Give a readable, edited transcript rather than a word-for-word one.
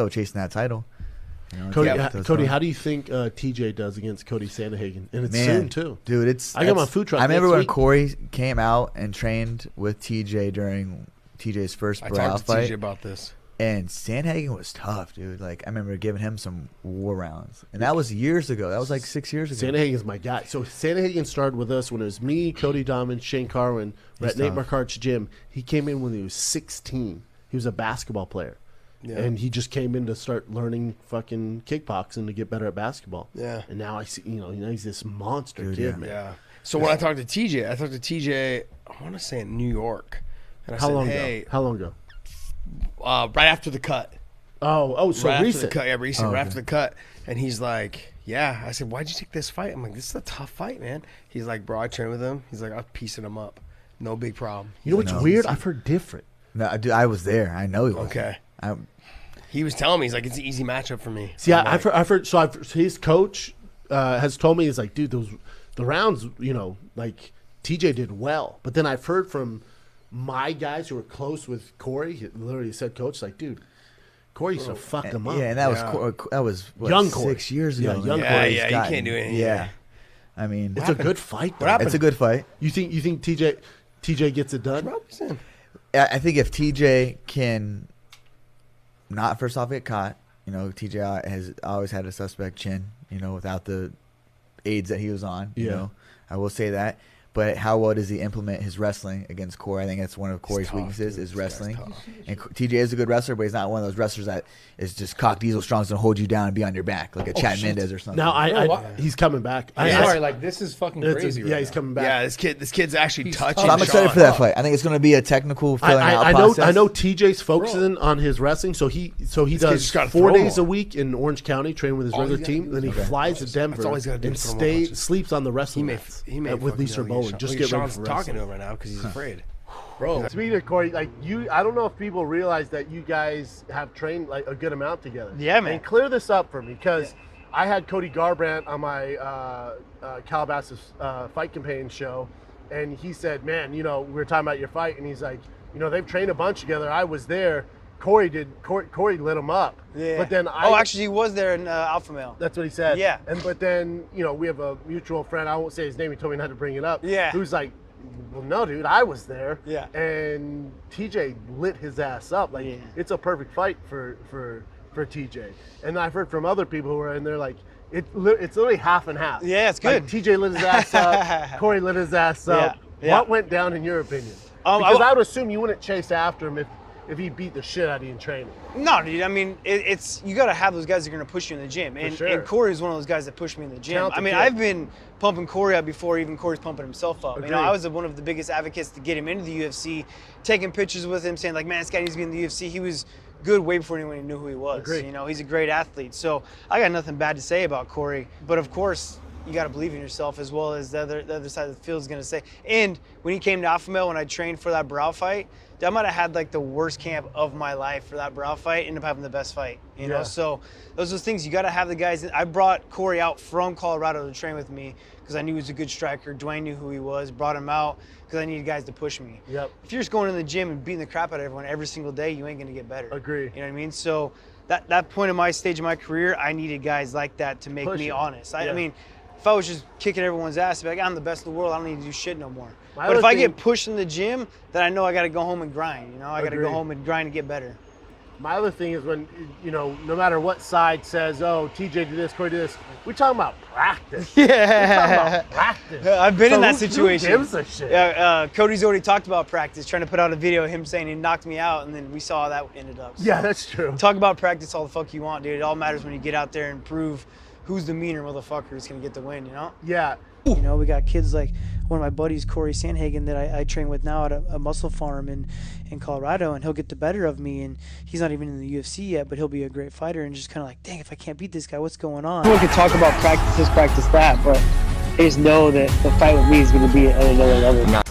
still chasing that title. You know, Cody, how do you think TJ does against Cody Sandhagen? And it's soon too, dude. I got my food truck. I remember when Cory came out and trained with TJ during TJ's first brawl fight. I talked to TJ about this. And Sandhagen was tough, dude. Like, I remember giving him some war rounds. And that was years ago. That was like 6 years ago. Sandhagen's my guy. So Sandhagen started with us when it was me, Cody Diamond, Shane Carwin, at Nate Markart's gym. He came in when he was 16. He was a basketball player. Yeah. And he just came in to start learning fucking kickboxing to get better at basketball. Yeah. And now I see, now he's this monster kid, man. Yeah. So when I talked to TJ, I want to say in New York. And I said, hey, How long ago? Right after the cut. So right recent. After the cut, recent. Right after the cut. And he's like, yeah. I said, why'd you take this fight? I'm like, this is a tough fight, man. He's like, bro, I trained with him. He's like, I'm piecing him up. No big problem. You know what's weird? I've heard different. No, dude, I was there. I know he was. Okay. He was telling me, he's like, it's an easy matchup for me. See, I've heard. So his coach has told me, he's like, dude, the rounds, like TJ did well. But then I've heard from my guys who were close with Cory, he literally said, coach, like, dude, Cory used to fuck him up. Yeah, and that was what, young Cory. 6 years ago. Yeah, young Cory. Yeah, you can't do anything. Yeah. I mean, it's a good fight, though. It's a good fight. You think TJ gets it done? I think if TJ can not first off get caught, TJ has always had a suspect chin, without the aids that he was on, I will say that. But how well does he implement his wrestling against Cory? I think that's one of Cory's weaknesses is wrestling. And TJ is a good wrestler, but he's not one of those wrestlers that is just cock diesel strong and hold you down and be on your back like a Chad Mendez or something. Now he's coming back. Sorry, like this is fucking crazy. Yeah, he's coming back. Yeah, this kid's actually touching. So I'm excited for that fight. I think it's going to be a technical filling out process. I know TJ's focusing on his wrestling, so he does 4 days a week in Orange County training with his regular team. Then he flies to Denver and sleeps on the wrestling mats with Lisa Bowen. Just get ready for talking to him right now because he's afraid. Bro, speaking of Cory, like I don't know if people realize that you guys have trained like a good amount together. Yeah, man. And clear this up for me because I had Cody Garbrandt on my Calabasas Fight Companion show, and he said, "Man, we were talking about your fight," and he's like, they've trained a bunch together. I was there. Cory lit him up. Yeah. But then actually, he was there in Alpha Male. That's what he said. Yeah. But then we have a mutual friend. I won't say his name. He told me not to bring it up. Yeah. Who's like, well, no, dude, I was there. Yeah. And TJ lit his ass up. Like it's a perfect fight for TJ. And I've heard from other people who are in there like it's literally half and half. Yeah, it's good. Like, TJ lit his ass up. Cory lit his ass up. Yeah. What went down in your opinion? Because I would assume you wouldn't chase after him if he beat the shit out of you in training. No, dude. I mean, it's you got to have those guys that are going to push you in the gym. And Cory's one of those guys that pushed me in the gym. Talented kid. I've been pumping Cory up before even Cory's pumping himself up. Agreed. I was one of the biggest advocates to get him into the UFC, taking pictures with him, saying like, man, this guy needs to be in the UFC. He was good way before anyone knew who he was. Agreed. He's a great athlete. So I got nothing bad to say about Cory. But of course, you got to believe in yourself as well as the other side of the field is going to say. And when he came to Alpha Male, when I trained for that brow fight, I might have had like the worst camp of my life for that brow fight, ended up having the best fight, So those are things you got to have the guys. I brought Cory out from Colorado to train with me because I knew he was a good striker. Dwayne knew who he was, brought him out because I needed guys to push me. Yep. If you're just going in the gym and beating the crap out of everyone every single day, you ain't going to get better. Agree. You know what I mean? So that point in my stage of my career, I needed guys like that to make me honest. I mean, if I was just kicking everyone's ass, I'd be like, I'm the best in the world, I don't need to do shit no more. But if I get pushed in the gym, then I know I got to go home and grind. I got to go home and grind and get better. My other thing is when, no matter what side says, oh, TJ did this, Cory did this, we're talking about practice. Yeah. We're talking about practice. I've been in that situation. Who gives a shit? Cody's already talked about practice, trying to put out a video of him saying he knocked me out, and then we saw how that ended up. So yeah, that's true. Talk about practice all the fuck you want, dude. It all matters when you get out there and prove who's the meaner motherfucker who's going to get the win, Yeah. We got kids like one of my buddies, Cory Sandhagen, that I train with now at a muscle farm in Colorado, and he'll get the better of me, and he's not even in the UFC yet, but he'll be a great fighter, and just kind of like, dang, if I can't beat this guy, what's going on? Everyone can talk about practice this, practice that, but they just know that the fight with me is going to be at another level.